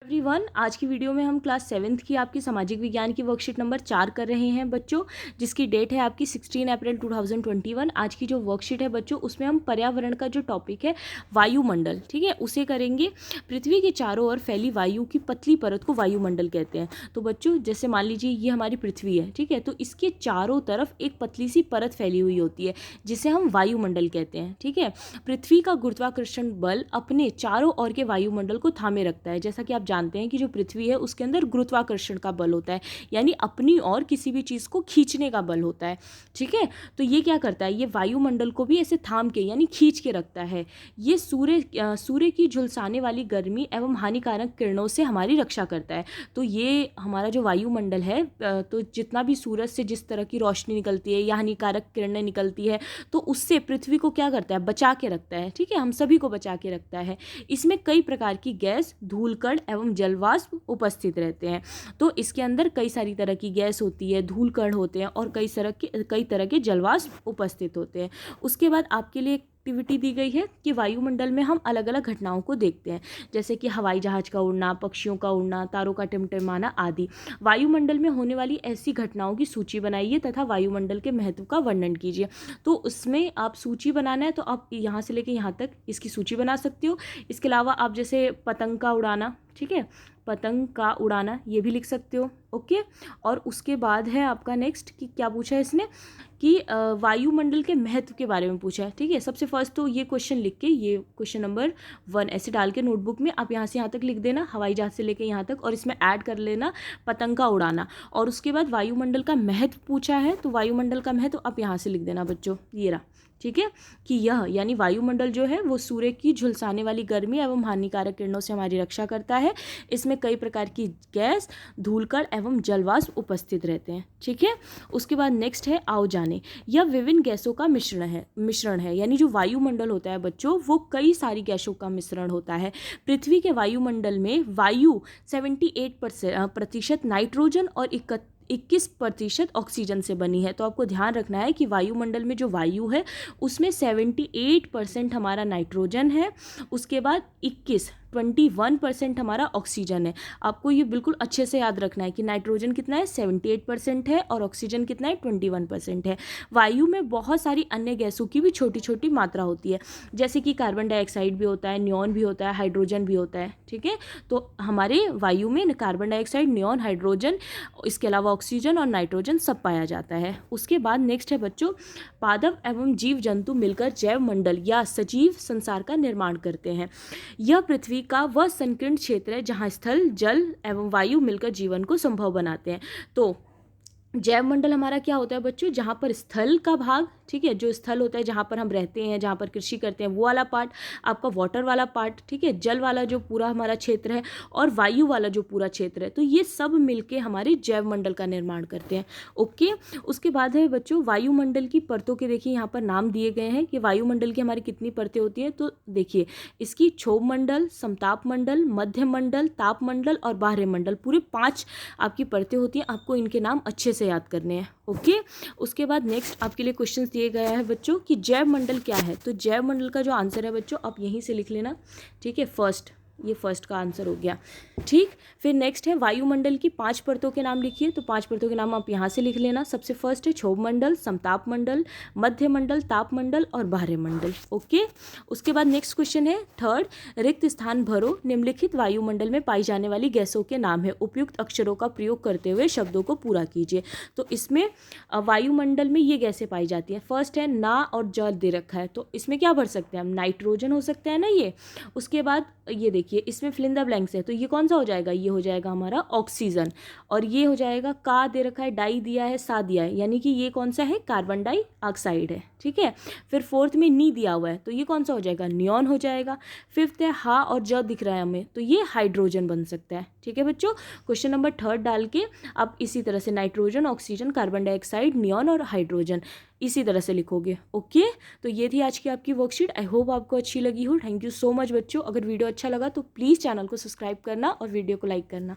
Everyone, आज की video में हम क्लास 7th की आपकी सामाजिक विज्ञान की वर्कशीट नंबर 4 कर रहे हैं बच्चों, जिसकी डेट है आपकी 16 अप्रैल 2021। आज की जो वर्कशीट है बच्चों, उसमें हम पर्यावरण का जो टॉपिक है वायुमंडल, ठीक है, उसे करेंगे। पृथ्वी के चारों ओर फैली वायु की पतली परत को वायुमंडल कहते हैं। तो बच्चों, जैसे मान लीजिए ये हमारी पृथ्वी है, ठीक है, तो इसके चारों तरफ एक पतली सी परत फैली हुई होती है जिसे हम वायुमंडल कहते हैं, ठीक है। पृथ्वी का गुरुत्वाकर्षण बल अपने चारों ओर के वायुमंडल को थामे रखता है। जैसा कि आप जानते हैं कि जो पृथ्वी है उसके अंदर गुरुत्वाकर्षण का बल होता है, यानी अपनी और किसी भी चीज़ को खींचने का बल होता है, ठीक है। तो ये क्या करता है, ये वायुमंडल को भी ऐसे थाम के यानी खींच के रखता है। ये सूर्य की झुलसाने वाली गर्मी एवं हानिकारक किरणों से हमारी रक्षा करता है। तो ये हमारा जो वायुमंडल है, तो जितना भी सूरज से जिस तरह की रोशनी निकलती है या हानिकारक किरणें निकलती है, तो उससे पृथ्वी को क्या करता है, बचा के रखता है, ठीक है, हम सभी को बचा के रखता है। इसमें कई प्रकार की गैस, धूलकण एवं जलवाष्प उपस्थित रहते हैं। तो इसके अंदर कई सारी तरह की गैस होती है, धूलकण होते हैं और कई तरह के जलवाष्प उपस्थित होते हैं। उसके बाद आपके लिए एक्टिविटी दी गई है कि वायुमंडल में हम अलग अलग घटनाओं को देखते हैं, जैसे कि हवाई जहाज का उड़ना, पक्षियों का उड़ना, तारों का टिमटिमाना आदि। वायुमंडल में होने वाली ऐसी घटनाओं की सूची बनाइए तथा वायुमंडल के महत्व का वर्णन कीजिए। तो उसमें आप सूची बनाना है तो आप यहाँ से लेके यहाँ तक इसकी सूची बना सकते हो। इसके अलावा आप जैसे पतंग का उड़ाना, ठीक है, पतंग का उड़ाना ये भी लिख सकते हो, ओके। और उसके बाद है आपका नेक्स्ट कि क्या पूछा है इसने कि वायुमंडल के महत्व के बारे में पूछा है, ठीक है। सबसे फर्स्ट तो ये क्वेश्चन लिख के, ये क्वेश्चन नंबर 1 ऐसे डाल के नोटबुक में आप यहाँ से यहाँ तक लिख देना, हवाई जहाज से लेके यहाँ तक, और इसमें ऐड कर लेना पतंग का उड़ाना। और उसके बाद वायुमंडल का महत्व पूछा है, तो वायुमंडल का महत्व आप यहाँ से लिख देना बच्चों, ये रहा, ठीक है, कि यह यानी वायुमंडल जो है वो सूर्य की झुलसाने वाली गर्मी एवं हानिकारक किरणों से हमारी रक्षा करता है। इसमें कई प्रकार की गैस, धूलकण एवं जलवाष्प उपस्थित रहते हैं, ठीक है। उसके बाद नेक्स्ट है आओ जाने। यह विभिन्न गैसों का मिश्रण है, यानी जो वायुमंडल होता है बच्चों, वो कई सारी गैसों का मिश्रण होता है। पृथ्वी के वायुमंडल में वायु 78% नाइट्रोजन और 21% ऑक्सीजन से बनी है। तो आपको ध्यान रखना है कि वायुमंडल में जो वायु है उसमें 78% हमारा नाइट्रोजन है, उसके बाद 21% हमारा ऑक्सीजन है। आपको ये बिल्कुल अच्छे से याद रखना है कि नाइट्रोजन कितना है, 78% है, और ऑक्सीजन कितना है, 21% है। वायु में बहुत सारी अन्य गैसों की भी छोटी छोटी मात्रा होती है, जैसे कि कार्बन डाइऑक्साइड भी होता है, नियॉन भी होता है, हाइड्रोजन भी होता है, ठीक है। तो हमारे वायु में कार्बन डाइऑक्साइड, नियॉन, हाइड्रोजन, इसके अलावा ऑक्सीजन और नाइट्रोजन सब पाया जाता है। उसके बाद नेक्स्ट है बच्चों, पादप एवं जीव जंतु मिलकर जैव मंडल या सजीव संसार का निर्माण करते हैं। यह पृथ्वी का वह संकीर्ण क्षेत्र है जहाँ स्थल, जल एवं वायु मिलकर जीवन को संभव बनाते हैं। तो जैव मंडल हमारा क्या होता है बच्चों, जहाँ पर स्थल का भाग, ठीक है, जो स्थल होता है जहाँ पर हम रहते हैं, जहाँ पर कृषि करते हैं, वो वाला पार्ट, आपका वाटर वाला पार्ट, ठीक है, जल वाला जो पूरा हमारा क्षेत्र है, और वायु वाला जो पूरा क्षेत्र है, तो ये सब मिलके हमारे जैव मंडल का निर्माण करते हैं, ओके। उसके बाद है बच्चों वायुमंडल की परतों के, देखिए यहाँ पर नाम दिए गए हैं कि वायुमंडल की हमारी कितनी परतें होती हैं। तो देखिए इसकी क्षोभ मंडल, समताप मंडल, मध्य मंडल, ताप मंडल और बाह्य मंडल, पूरे 5 आपकी परतें होती हैं। आपको इनके नाम अच्छे से याद करने हैं, ओके। उसके बाद नेक्स्ट आपके लिए क्वेश्चन दिए गया है बच्चों कि जैव मंडल क्या है। तो जैव मंडल का जो आंसर है बच्चों, आप यहीं से लिख लेना, ठीक है, फर्स्ट, ये फर्स्ट का आंसर हो गया, ठीक। फिर नेक्स्ट है वायुमंडल की 5 परतों के नाम लिखिए। तो 5 परतों के नाम आप यहाँ से लिख लेना। सबसे फर्स्ट है क्षोभ मंडल, समताप मंडल, मध्य मंडल, ताप मंडल और बाह्य मंडल, ओके। उसके बाद नेक्स्ट क्वेश्चन है थर्ड, रिक्त स्थान भरो, निम्नलिखित वायुमंडल में पाई जाने वाली गैसों के नाम है, उपयुक्त अक्षरों का प्रयोग करते हुए शब्दों को पूरा कीजिए। तो इसमें वायुमंडल में ये गैसें पाई जाती हैं। फर्स्ट है ना और जल दे रखा है, तो इसमें क्या भर सकते हैं हम, नाइट्रोजन हो सकता है ना ये। उसके बाद ये देखिए इसमें फिल इन द ब्लैंक्स है, तो ये कौन सा हो जाएगा, ये हो जाएगा हमारा ऑक्सीजन। और ये हो जाएगा का दे रखा है, डाई दिया है, सा दिया है, यानी कि ये कौन सा है, कार्बन डाइऑक्साइड है, ठीक है। फिर फोर्थ में नी दिया हुआ है, तो ये कौन सा हो जाएगा, नियॉन हो जाएगा। फिफ्थ है हा और ज दिख रहा है हमें, तो ये हाइड्रोजन बन सकता है, ठीक है बच्चों। क्वेश्चन नंबर 3 डाल के आप इसी तरह से nitrogen, oxygen, carbon dioxide, neon और हाइड्रोजन इसी तरह से लिखोगे, ओके। तो ये थी आज की आपकी वर्कशीट। आई होप आपको अच्छी लगी हो। थैंक यू सो मच बच्चों। अगर वीडियो अच्छा लगा तो प्लीज़ चैनल को सब्सक्राइब करना और वीडियो को लाइक करना।